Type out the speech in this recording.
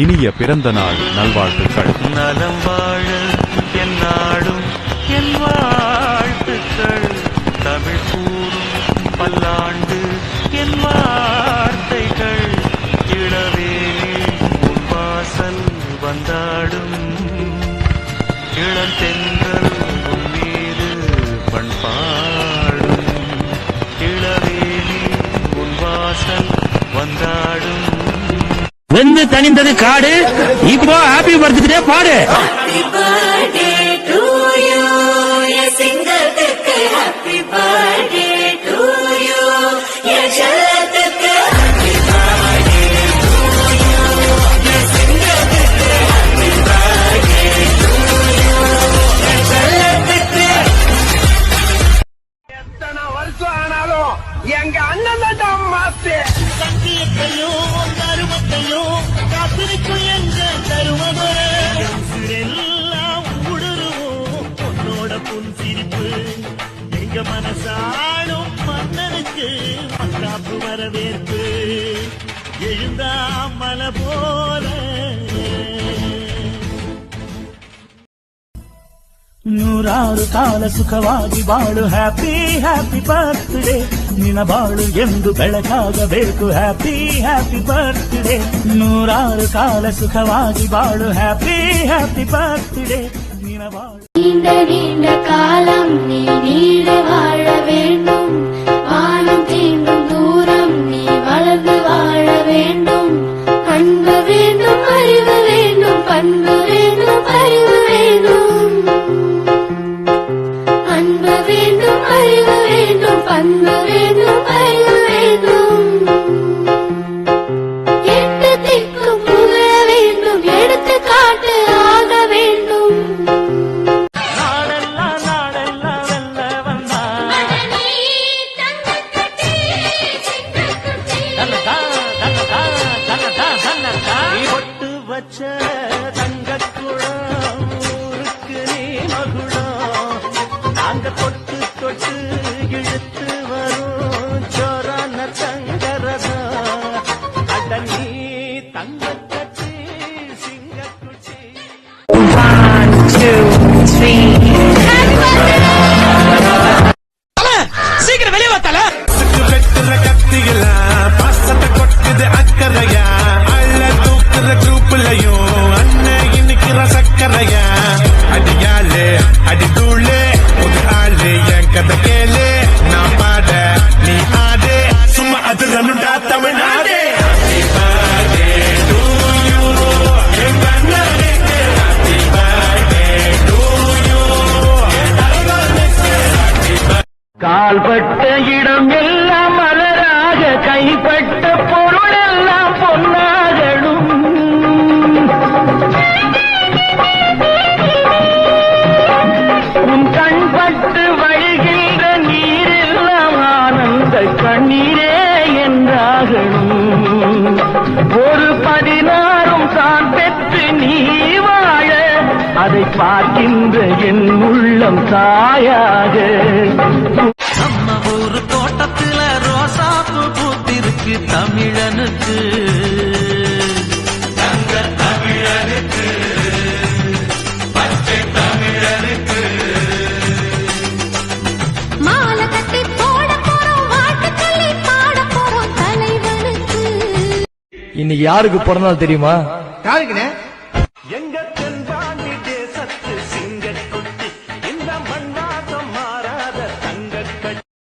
இனிய பிறந்த நாள் நல்வாழ்த்துக்கள். நலம் வாழ என் நாடும் என் வாழ்த்துக்கள். தமிழ் கூறும் பல்லாண்டு என் வார்த்தைகள். இளவேனில் உன் வாசல் வந்தாடும். இளந்தென்றல் உன் மீது பண்பாடும். இளவேனில் உன் வாசல் வந்தாடும். வெந்து தணிந்தது காடு. இப்போ ஹாப்பி பர்த்டே பாடு. ஹாப்பி பர்த்டே டு யூ எ சிங்கத்துக்கு. ஹாப்பி பர்த்டே டு யூ எ ஜலத்துக்கு. ஹாப்பி பர்த்டே டு யூ எ சிங்கத்துக்கு. ஹாப்பி பர்த்டே டு யூ எ ஜலத்துக்கு. எத்தனை வருஷம் ஆனாலும் எங்க அண்ணன் தான் மாஸ்டர். சங்கீத்தையும் கருமத்தையும் காத்திருக்கும் எங்க கருமதுரை எல்லாம் உடுருவோம் உன்னோட புன் சிரிப்பு. எங்க மனசாலும் மன்னனுக்கு மக்காப்பு வரவேற்பு. எழுந்தா மலை போல ನೂರಾರು ಕಾಲ ಸುಖವಾಗಿ ಬಾಳು. Happy happy birthday. ನಿನ್ನ ಬಾಳು ಎಂದು ಬೆಳಕಾಗಬೇಕು. Happy happy birthday. ನೂರಾರು ಕಾಲ ಸುಖವಾಗಿ ಬಾಳು. Happy happy birthday. ನಿನ್ನ ಬಾಳು நீண்ட நீண்ட காலம் நீ நீட வாழ வேண்டும். வானம் தீண்டும் தூரம் நீ வளர்ந்து வாழ வேண்டும். அன்பு வேண்டும், அறிவு வேண்டும், பண்பு வேண்டும், அறிவு வேண்டும். அன்பு வேண்டும், அறிவு வேண்டும், பண்பு வேண்டும், அறிவு வேண்டும். எட்டு திக்கும் புகழ வேண்டும், எடுத்து காட்டு ஆக வேண்டும். நாடெல்லாம் நாடெல்லாம் வெல்ல வந்தா பொட்டு வச்ச தங்கக்குளம் ஊருக்கு நீ மகுளம். நாங்க தொட்டு தொட்டு இழுத்து வரும் ஜோரான தங்கரதம். அட நீ தங்கக்கட்டி சிங்கக்குச்சி. சீக்கிரம் வெளியே வாத்தால. வெட்டுற கத்திகளா பாசத்தை கொட்டுது அக்கறையா. அள்ள தூக்குற குரூப்லயும் அண்ணன் இன்னைக்கிற சக்கரையா. அடியாளு அடி தூளு ஒரு ஆளு என் கதை கேளு. நான் பாட நீ ஆடு சும்மா அது ரன்னுடா Tamil Nadu. Happy birthday to you. எங்க அண்ணனுக்கு happy birthday to you. கால்பட்ட இடம் எல்லாம் மலராக, கைப்பட்ட பொருள் எல்லாம் பொன்னாகணும். உன் கண்பட்டு வழிகின்ற நீரெல்லாம் ஆனந்த கண்ணீரே என்றாகணும். ஒரு 16 தான் பெற்று நீ வாழ, அதை பார்க்கின்ற என் உள்ளம் தாயாக. நம்ம ஊரு தோட்டத்துல ரோசாப்பு பூத்திருக்கு தமிழனுக்கு. தங்க தமிழனுக்கு, பச்சை தமிழனுக்கு. மாலை கட்டி போட போறோம், வாட்டு சொல்லி பாட போறோம் தலைவனுக்கு. இன்னைக்கு யாருக்கு பிறந்தாலும் தெரியுமா? யாருக்குனே? எங்க தென்ப